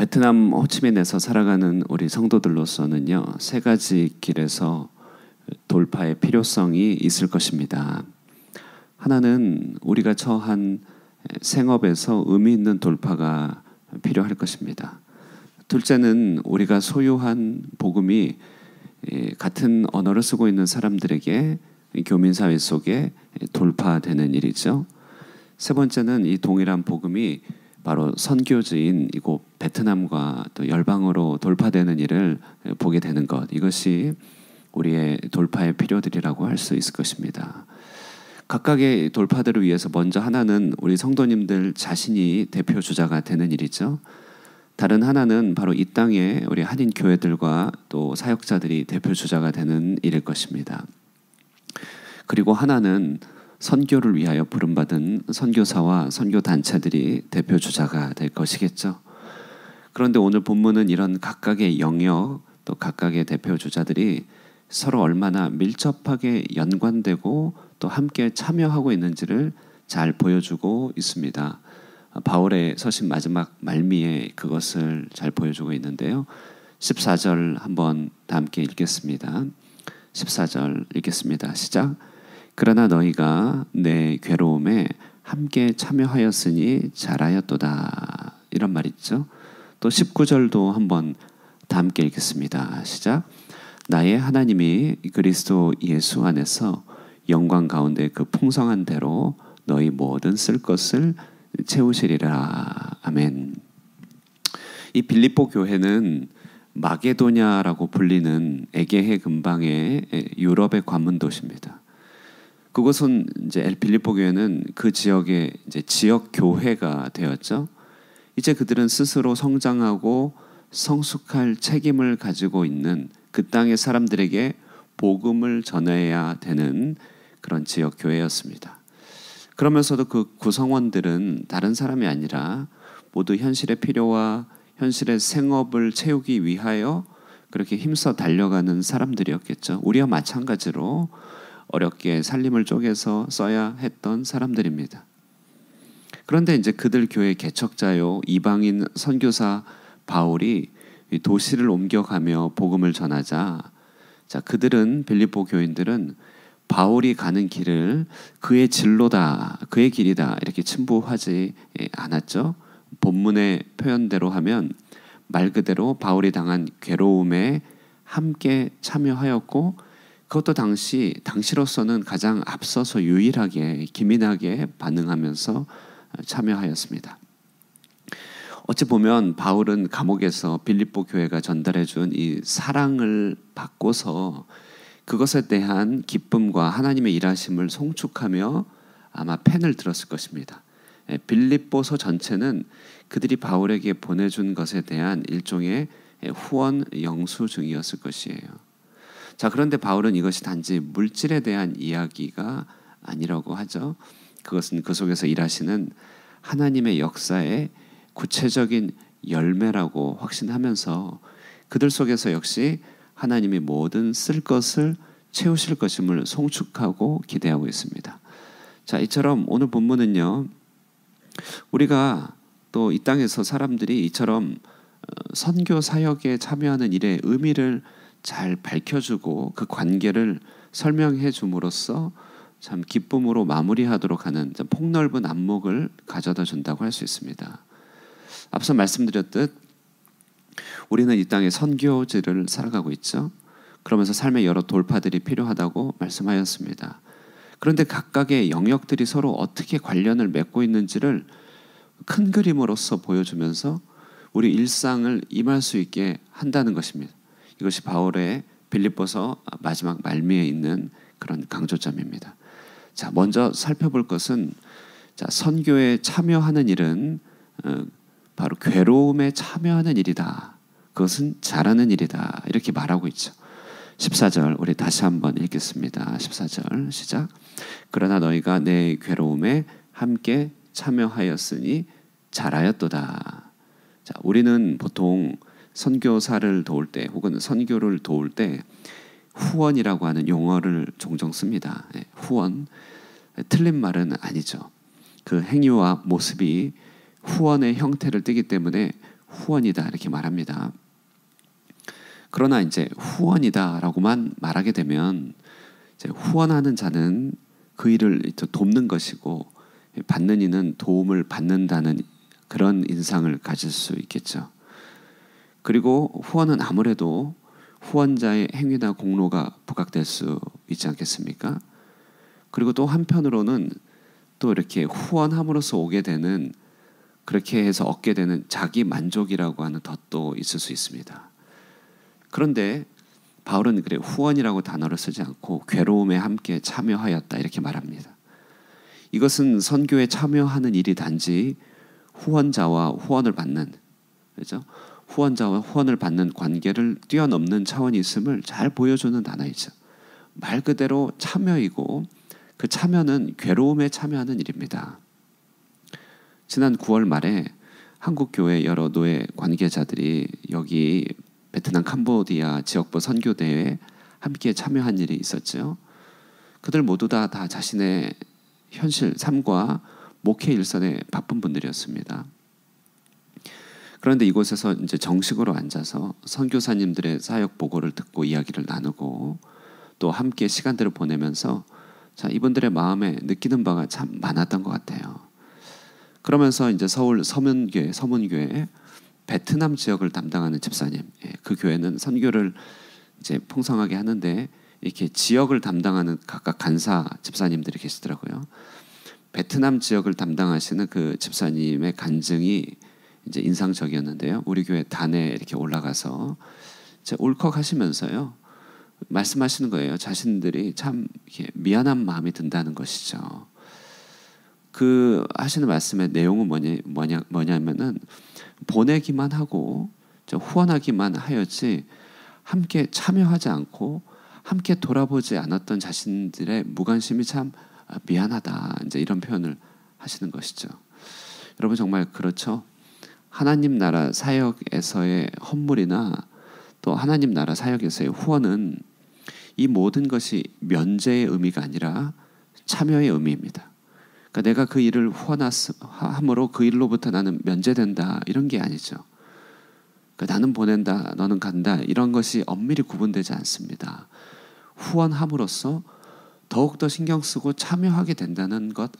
베트남 호치민에서 살아가는 우리 성도들로서는요, 세 가지 길에서 돌파의 필요성이 있을 것입니다. 하나는 우리가 처한 생업에서 의미 있는 돌파가 필요할 것입니다. 둘째는 우리가 소유한 복음이 같은 언어를 쓰고 있는 사람들에게 교민사회 속에 돌파되는 일이죠. 세 번째는 이 동일한 복음이 바로 선교지인 이곳 베트남과 또 열방으로 돌파되는 일을 보게 되는 것, 이것이 우리의 돌파의 필요들이라고 할 수 있을 것입니다. 각각의 돌파들을 위해서 먼저 하나는 우리 성도님들 자신이 대표 주자가 되는 일이죠. 다른 하나는 바로 이 땅에 우리 한인 교회들과 또 사역자들이 대표 주자가 되는 일일 것입니다. 그리고 하나는 선교를 위하여 부름받은 선교사와 선교단체들이 대표 주자가 될 것이겠죠. 그런데 오늘 본문은 이런 각각의 영역 또 각각의 대표 주자들이 서로 얼마나 밀접하게 연관되고 또 함께 참여하고 있는지를 잘 보여주고 있습니다. 바울의 서신 마지막 말미에 그것을 잘 보여주고 있는데요. 14절 한번 다 함께 읽겠습니다. 14절 읽겠습니다. 시작. 그러나 너희가 내 괴로움에 함께 참여하였으니 잘하였도다. 이런 말 있죠. 또 19절도 한번 다 함께 읽겠습니다. 시작. 나의 하나님이 그리스도 예수 안에서 영광 가운데 그 풍성한 대로 너희 모든 쓸 것을 채우시리라. 아멘. 이 빌립보 교회는 마게도냐라고 불리는 에게해 근방의 유럽의 관문 도시입니다. 그곳은 이제 빌립보 교회는 그 지역의 이제 지역 교회가 되었죠. 이제 그들은 스스로 성장하고 성숙할 책임을 가지고 있는 그 땅의 사람들에게 복음을 전해야 되는 그런 지역 교회였습니다. 그러면서도 그 구성원들은 다른 사람이 아니라 모두 현실의 필요와 현실의 생업을 채우기 위하여 그렇게 힘써 달려가는 사람들이었겠죠. 우리와 마찬가지로 어렵게 살림을 쪼개서 써야 했던 사람들입니다. 그런데 이제 그들 교회 개척자요 이방인 선교사 바울이 도시를 옮겨가며 복음을 전하자, 자 그들은 빌립보 교인들은 바울이 가는 길을 그의 진로다, 그의 길이다 이렇게 친부하지 않았죠. 본문의 표현대로 하면 말 그대로 바울이 당한 괴로움에 함께 참여하였고, 그것도 당시로서는 가장 앞서서 유일하게 기민하게 반응하면서 참여하였습니다. 어찌 보면 바울은 감옥에서 빌립보 교회가 전달해준 이 사랑을 받고서 그것에 대한 기쁨과 하나님의 일하심을 송축하며 아마 펜을 들었을 것입니다. 빌립보서 전체는 그들이 바울에게 보내준 것에 대한 일종의 후원 영수증이었을 것이에요. 자, 그런데 바울은 이것이 단지 물질에 대한 이야기가 아니라고 하죠. 그것은 그 속에서 일하시는 하나님의 역사의 구체적인 열매라고 확신하면서 그들 속에서 역시 하나님이 모든 쓸 것을 채우실 것임을 송축하고 기대하고 있습니다. 자, 이처럼 오늘 본문은요, 우리가 또 이 땅에서 사람들이 이처럼 선교 사역에 참여하는 일의 의미를 잘 밝혀주고 그 관계를 설명해 줌으로써 참 기쁨으로 마무리하도록 하는 폭넓은 안목을 가져다 준다고 할 수 있습니다. 앞서 말씀드렸듯 우리는 이 땅의 선교지를 살아가고 있죠. 그러면서 삶의 여러 돌파들이 필요하다고 말씀하였습니다. 그런데 각각의 영역들이 서로 어떻게 관련을 맺고 있는지를 큰 그림으로서 보여주면서 우리 일상을 임할 수 있게 한다는 것입니다. 이것이 바울의 빌립보서 마지막 말미에 있는 그런 강조점입니다. 자, 먼저 살펴볼 것은, 자, 선교에 참여하는 일은 바로 괴로움에 참여하는 일이다. 그것은 잘하는 일이다. 이렇게 말하고 있죠. 14절 우리 다시 한번 읽겠습니다. 14절 시작. 그러나 너희가 내 괴로움에 함께 참여하였으니 잘하였도다. 자, 우리는 보통 선교사를 도울 때 혹은 선교를 도울 때 후원이라고 하는 용어를 종종 씁니다. 후원, 틀린 말은 아니죠. 그 행위와 모습이 후원의 형태를 띠기 때문에 후원이다 이렇게 말합니다. 그러나 이제 후원이다라고만 말하게 되면 이제 후원하는 자는 그 일을 돕는 것이고 받는 이는 도움을 받는다는 그런 인상을 가질 수 있겠죠. 그리고 후원은 아무래도 후원자의 행위나 공로가 부각될 수 있지 않겠습니까? 그리고 또 한편으로는 또 이렇게 후원함으로써 오게 되는, 그렇게 해서 얻게 되는 자기 만족이라고 하는 덫도 있을 수 있습니다. 그런데 바울은 그래 후원이라고 단어를 쓰지 않고 괴로움에 함께 참여하였다 이렇게 말합니다. 이것은 선교에 참여하는 일이 단지 후원자와 후원을 받는, 그렇죠? 후원자와 후원을 받는 관계를 뛰어넘는 차원이 있음을 잘 보여주는 단어이죠. 말 그대로 참여이고 그 참여는 괴로움에 참여하는 일입니다. 지난 9월 말에 한국 교회 여러 노예 관계자들이 여기 베트남 캄보디아 지역부 선교대회에 함께 참여한 일이 있었죠. 그들 모두 다 자신의 현실 삶과 목회 일선에 바쁜 분들이었습니다. 그런데 이곳에서 이제 정식으로 앉아서 선교사님들의 사역 보고를 듣고 이야기를 나누고 또 함께 시간들을 보내면서 자, 이분들의 마음에 느끼는 바가 참 많았던 것 같아요. 그러면서 이제 서울 서문교회 베트남 지역을 담당하는 집사님, 그 교회는 선교를 이제 풍성하게 하는데 이렇게 지역을 담당하는 각각 간사 집사님들이 계시더라고요. 베트남 지역을 담당하시는 그 집사님의 간증이 이제 인상적이었는데요. 우리 교회 단에 이렇게 올라가서 이제 울컥하시면서요 말씀하시는 거예요. 자신들이 참 이렇게 미안한 마음이 든다는 것이죠. 그 하시는 말씀의 내용은 뭐냐면은 보내기만 하고 후원하기만 하였지 함께 참여하지 않고 함께 돌아보지 않았던 자신들의 무관심이 참 미안하다, 이제 이런 표현을 하시는 것이죠. 여러분 정말 그렇죠? 하나님 나라 사역에서의 헌물이나 또 하나님 나라 사역에서의 후원은 이 모든 것이 면제의 의미가 아니라 참여의 의미입니다. 그러니까 내가 그 일을 후원함으로 그 일로부터 나는 면제된다 이런 게 아니죠. 그러니까 나는 보낸다, 너는 간다 이런 것이 엄밀히 구분되지 않습니다. 후원함으로써 더욱더 신경 쓰고 참여하게 된다는 것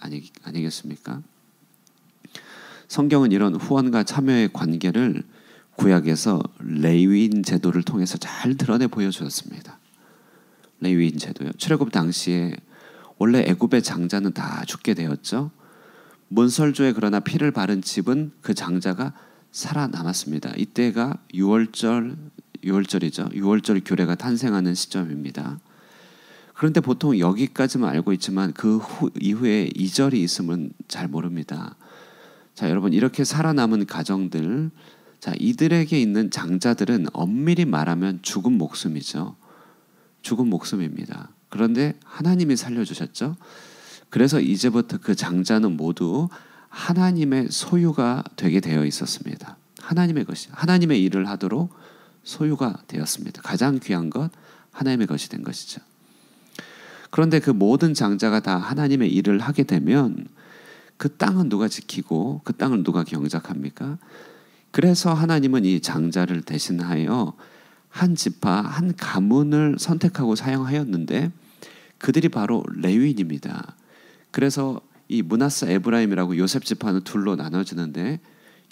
아니겠습니까? 성경은 이런 후원과 참여의 관계를 구약에서 레위인 제도를 통해서 잘 드러내 보여주었습니다. 레위인 제도요. 출애굽 당시에 원래 애굽의 장자는 다 죽게 되었죠. 문설주에 그러나 피를 바른 집은 그 장자가 살아남았습니다. 이때가 유월절이죠. 유월절 규례가 탄생하는 시점입니다. 그런데 보통 여기까지만 알고 있지만 그 이후에 2절이 있음은 잘 모릅니다. 자, 여러분 이렇게 살아남은 가정들, 자, 이들에게 있는 장자들은 엄밀히 말하면 죽은 목숨이죠. 죽은 목숨입니다. 그런데 하나님이 살려주셨죠. 그래서 이제부터 그 장자는 모두 하나님의 소유가 되게 되어 있었습니다. 하나님의 것이, 하나님의 일을 하도록 소유가 되었습니다. 가장 귀한 것, 하나님의 것이 된 것이죠. 그런데 그 모든 장자가 다 하나님의 일을 하게 되면 그 땅은 누가 지키고 그 땅을 누가 경작합니까? 그래서 하나님은 이 장자를 대신하여 한 지파, 한 가문을 선택하고 사용하였는데 그들이 바로 레위인입니다. 그래서 이 므낫세 에브라임이라고 요셉 지파는 둘로 나눠지는데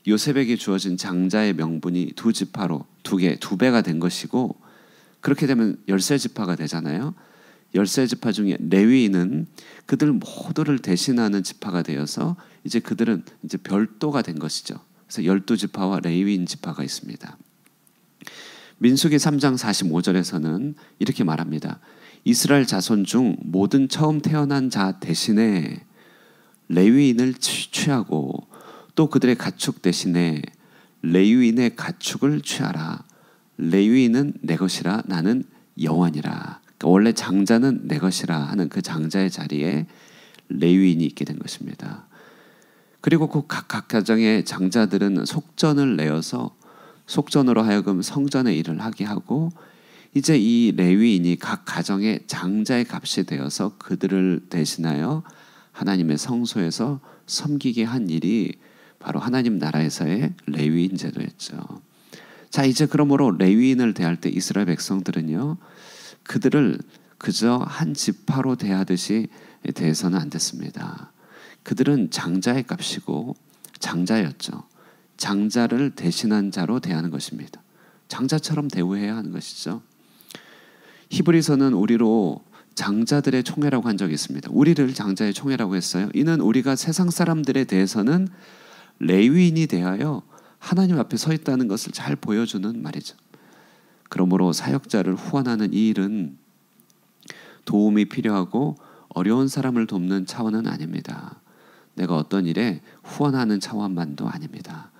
요셉에게 주어진 장자의 명분이 두 지파로 두 배가 된 것이고, 그렇게 되면 13지파가 되잖아요. 13지파 중에 레위인은 그들 모두를 대신하는 지파가 되어서 이제 그들은 이제 별도가 된 것이죠. 그래서 12지파와 레위인 지파가 있습니다. 민수기 3장 45절에서는 이렇게 말합니다. 이스라엘 자손 중 모든 처음 태어난 자 대신에 레위인을 취하고 또 그들의 가축 대신에 레위인의 가축을 취하라. 레위인은 내 것이라 나는 여호와니라. 그러니까 원래 장자는 내 것이라 하는 그 장자의 자리에 레위인이 있게 된 것입니다. 그리고 그 각 가정의 장자들은 속전을 내어서 속전으로 하여금 성전의 일을 하게 하고, 이제 이 레위인이 각 가정의 장자의 값이 되어서 그들을 대신하여 하나님의 성소에서 섬기게 한 일이 바로 하나님 나라에서의 레위인 제도였죠. 자, 이제 그러므로 레위인을 대할 때 이스라엘 백성들은요, 그들을 그저 한 지파로 대하듯이 대해서는 안 됐습니다. 그들은 장자의 값이고 장자였죠. 장자를 대신한 자로 대하는 것입니다. 장자처럼 대우해야 하는 것이죠. 히브리서는 우리로 장자들의 총회라고 한 적이 있습니다. 우리를 장자의 총회라고 했어요. 이는 우리가 세상 사람들에 대해서는 레위인이 대하여 하나님 앞에 서 있다는 것을 잘 보여주는 말이죠. 그러므로 사역자를 후원하는 이 일은 도움이 필요하고 어려운 사람을 돕는 차원은 아닙니다. 내가 어떤 일에 후원하는 차원만도 아닙니다.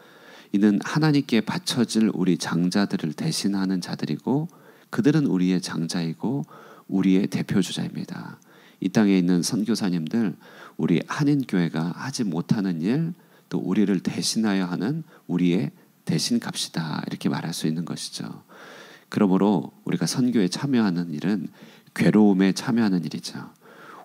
이는 하나님께 바쳐질 우리 장자들을 대신하는 자들이고 그들은 우리의 장자이고 우리의 대표주자입니다. 이 땅에 있는 선교사님들, 우리 한인교회가 하지 못하는 일, 또 우리를 대신하여 하는 우리의 대신값이다, 이렇게 말할 수 있는 것이죠. 그러므로 우리가 선교에 참여하는 일은 괴로움에 참여하는 일이죠.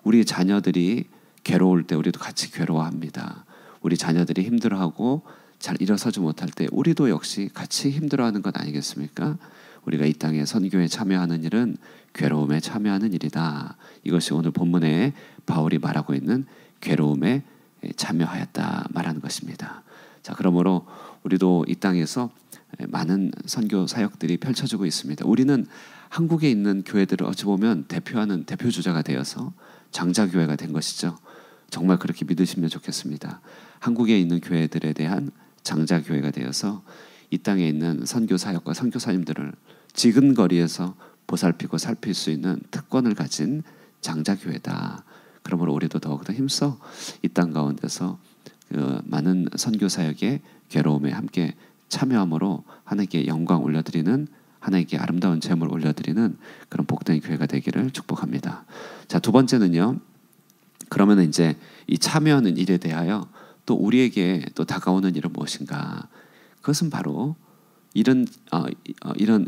우리 자녀들이 괴로울 때 우리도 같이 괴로워합니다. 우리 자녀들이 힘들어하고 잘 일어서지 못할 때 우리도 역시 같이 힘들어하는 것 아니겠습니까? 우리가 이 땅에 선교에 참여하는 일은 괴로움에 참여하는 일이다. 이것이 오늘 본문에 바울이 말하고 있는 괴로움에 참여하였다 말하는 것입니다. 자, 그러므로 우리도 이 땅에서 많은 선교 사역들이 펼쳐지고 있습니다. 우리는 한국에 있는 교회들을 어찌 보면 대표하는 대표주자가 되어서 장자교회가 된 것이죠. 정말 그렇게 믿으시면 좋겠습니다. 한국에 있는 교회들에 대한 장자교회가 되어서 이 땅에 있는 선교 사역과 선교사님들을 지근거리에서 보살피고 살필 수 있는 특권을 가진 장자교회다. 그러므로 우리도 더욱더 힘써 이 땅 가운데서 많은 선교 사역의 괴로움에 함께 참여함으로 하나님께 영광 올려드리는, 하나님께 아름다운 제물 올려드리는 그런 복된 교회가 되기를 축복합니다. 자, 두 번째는요. 그러면 이제 이 참여하는 일에 대하여 또 우리에게 또 다가오는 일은 무엇인가? 그것은 바로 이런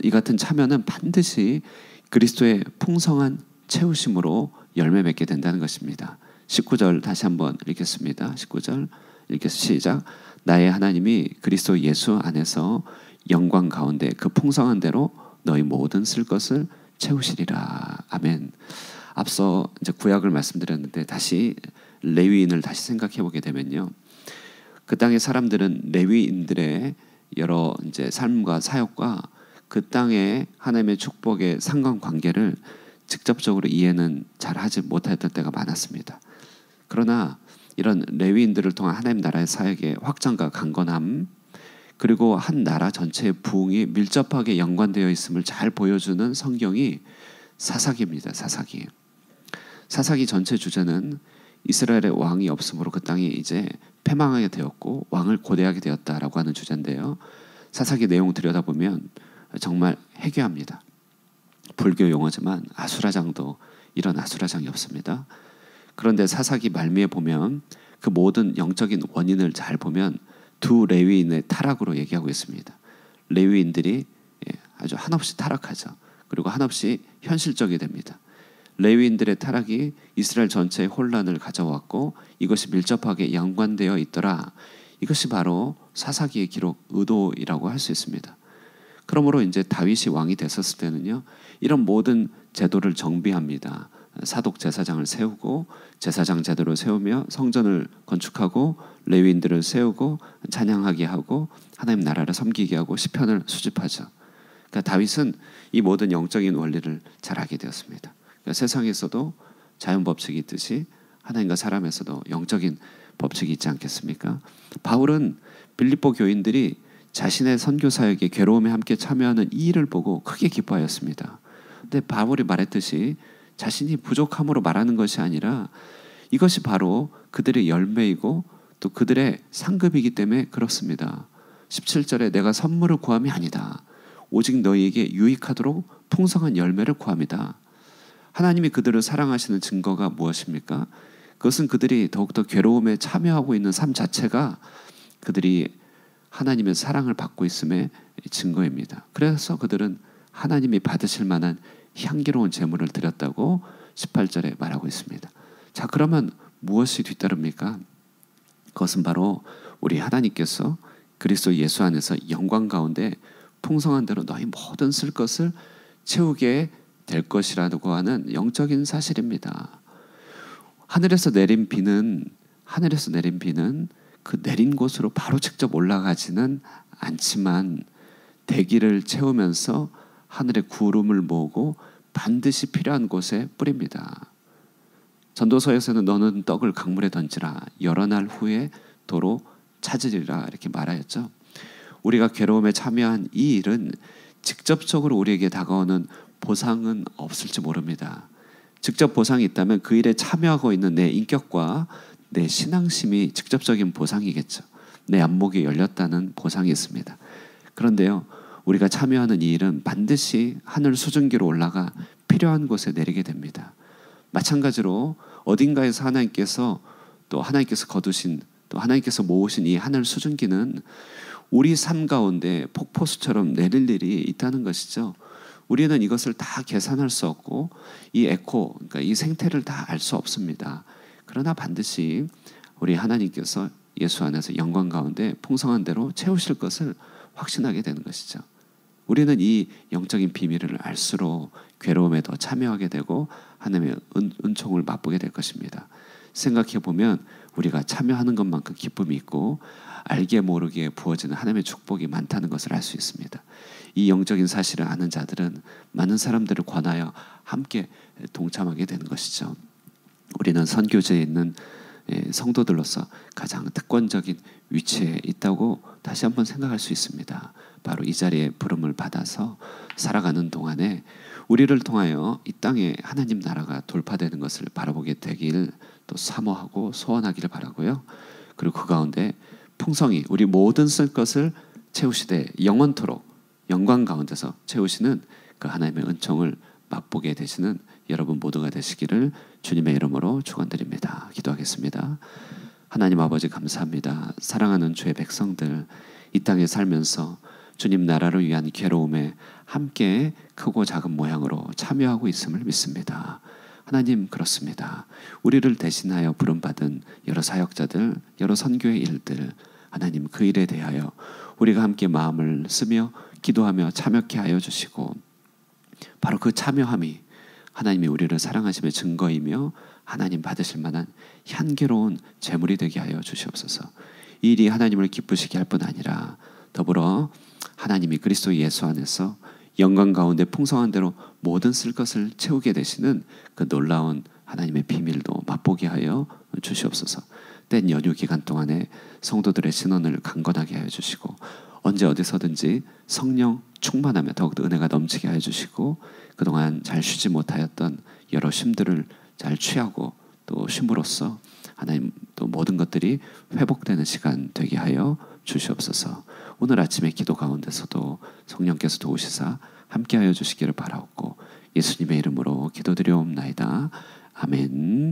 이 같은 참여는 반드시 그리스도의 풍성한 채우심으로 열매 맺게 된다는 것입니다. 19절 다시 한번 읽겠습니다. 19절 시작. 나의 하나님이 그리스도 예수 안에서 영광 가운데 그 풍성한 대로 너희 모든 쓸 것을 채우시리라. 아멘. 앞서 이제 구약을 말씀드렸는데 다시 레위인을 다시 생각해 보게 되면요, 그 땅의 사람들은 레위인들의 여러 이제 삶과 사역과 그 땅의 하나님의 축복의 상관관계를 직접적으로 이해는 잘 하지 못했던 때가 많았습니다. 그러나 이런 레위인들을 통한 하나님 나라의 사역의 확장과 강건함, 그리고 한 나라 전체의 부흥이 밀접하게 연관되어 있음을 잘 보여주는 성경이 사사기입니다. 사사기. 사사기 전체 주제는 이스라엘의 왕이 없으므로 그 땅이 이제 패망하게 되었고 왕을 고대하게 되었다라고 하는 주제인데요. 사사기 내용 들여다보면 정말 해괴합니다. 불교 용어지만 아수라장도 이런 아수라장이 없습니다. 그런데 사사기 말미에 보면 그 모든 영적인 원인을 잘 보면 두 레위인의 타락으로 얘기하고 있습니다. 레위인들이 아주 한없이 타락하죠. 그리고 한없이 현실적이 됩니다. 레위인들의 타락이 이스라엘 전체의 혼란을 가져왔고 이것이 밀접하게 연관되어 있더라. 이것이 바로 사사기의 기록 의도이라고 할 수 있습니다. 그러므로 이제 다윗이 왕이 됐었을 때는요, 이런 모든 제도를 정비합니다. 사독 제사장을 세우고 제사장 제도를 세우며 성전을 건축하고 레위인들을 세우고 찬양하게 하고 하나님 나라를 섬기게 하고 시편을 수집하죠. 그러니까 다윗은 이 모든 영적인 원리를 잘 알게 되었습니다. 그러니까 세상에서도 자연 법칙이 있듯이 하나님과 사람에서도 영적인 법칙이 있지 않겠습니까? 바울은 빌립보 교인들이 자신의 선교 사역에 괴로움에 함께 참여하는 이 일을 보고 크게 기뻐하였습니다. 근데 바울이 말했듯이 자신이 부족함으로 말하는 것이 아니라 이것이 바로 그들의 열매이고 또 그들의 상급이기 때문에 그렇습니다. 17절에 내가 선물을 구함이 아니다. 오직 너희에게 유익하도록 풍성한 열매를 구함이다. 하나님이 그들을 사랑하시는 증거가 무엇입니까? 그것은 그들이 더욱더 괴로움에 참여하고 있는 삶 자체가 그들이 하나님의 사랑을 받고 있음의 증거입니다. 그래서 그들은 하나님이 받으실 만한 향기로운 제물을 드렸다고 18절에 말하고 있습니다. 자, 그러면 무엇이 뒤따릅니까? 그것은 바로 우리 하나님께서 그리스도 예수 안에서 영광 가운데 풍성한 대로 너희 모든 쓸 것을 채우게 될 것이라고 하는 영적인 사실입니다. 하늘에서 내린 비는 그 내린 곳으로 바로 직접 올라가지는 않지만 대기를 채우면서 하늘의 구름을 모으고 반드시 필요한 곳에 뿌립니다. 전도서에서는 너는 떡을 강물에 던지라 여러 날 후에 도로 찾으리라 이렇게 말하였죠. 우리가 괴로움에 참여한 이 일은 직접적으로 우리에게 다가오는 보상은 없을지 모릅니다. 직접 보상이 있다면 그 일에 참여하고 있는 내 인격과 내 신앙심이 직접적인 보상이겠죠. 내 안목이 열렸다는 보상이 있습니다. 그런데요, 우리가 참여하는 이 일은 반드시 하늘 수증기로 올라가 필요한 곳에 내리게 됩니다. 마찬가지로 어딘가에서 하나님께서 거두신 또 하나님께서 모으신 이 하늘 수증기는 우리 삶 가운데 폭포수처럼 내릴 일이 있다는 것이죠. 우리는 이것을 다 계산할 수 없고 이 에코, 그러니까 이 생태를 다 알 수 없습니다. 그러나 반드시 우리 하나님께서 예수 안에서 영광 가운데 풍성한 대로 채우실 것을 확신하게 되는 것이죠. 우리는 이 영적인 비밀을 알수록 괴로움에 더 참여하게 되고 하나님의 은총을 맛보게 될 것입니다. 생각해 보면 우리가 참여하는 것만큼 기쁨이 있고 알게 모르게 부어지는 하나님의 축복이 많다는 것을 알 수 있습니다. 이 영적인 사실을 아는 자들은 많은 사람들을 권하여 함께 동참하게 되는 것이죠. 우리는 선교제에 있는 성도들로서 가장 특권적인 위치에 있다고 다시 한번 생각할 수 있습니다. 바로 이 자리에 부름을 받아서 살아가는 동안에 우리를 통하여 이 땅에 하나님 나라가 돌파되는 것을 바라보게 되길 또 사모하고 소원하기를 바라고요. 그리고 그 가운데 풍성히 우리 모든 쓸 것을 채우시되 영원토록 영광 가운데서 채우시는 그 하나님의 은총을 맛보게 되시는 여러분 모두가 되시기를 주님의 이름으로 축원드립니다. 기도하겠습니다. 하나님 아버지 감사합니다. 사랑하는 주의 백성들 이 땅에 살면서 주님 나라를 위한 괴로움에 함께 크고 작은 모양으로 참여하고 있음을 믿습니다. 하나님 그렇습니다. 우리를 대신하여 부름받은 여러 사역자들, 여러 선교의 일들, 하나님 그 일에 대하여 우리가 함께 마음을 쓰며 기도하며 참여케 하여 주시고 바로 그 참여함이 하나님이 우리를 사랑하심의 증거이며 하나님 받으실 만한 향기로운 제물이 되게 하여 주시옵소서. 이 일이 하나님을 기쁘시게 할 뿐 아니라 더불어 하나님이 그리스도 예수 안에서 영광 가운데 풍성한 대로 모든 쓸 것을 채우게 되시는 그 놀라운 하나님의 비밀도 맛보게 하여 주시옵소서. 땐 연휴 기간 동안에 성도들의 신원을 강건하게 하여 주시고 언제 어디서든지 성령 충만하며 더욱더 은혜가 넘치게 하여 주시고 그동안 잘 쉬지 못하였던 여러 쉼들을 잘 취하고 또 쉼으로써 하나님 또 모든 것들이 회복되는 시간 되게 하여 주시옵소서. 오늘 아침에 기도 가운데서도 성령께서 도우시사 함께하여 주시기를 바라옵고 예수님의 이름으로 기도드리옵나이다. 아멘.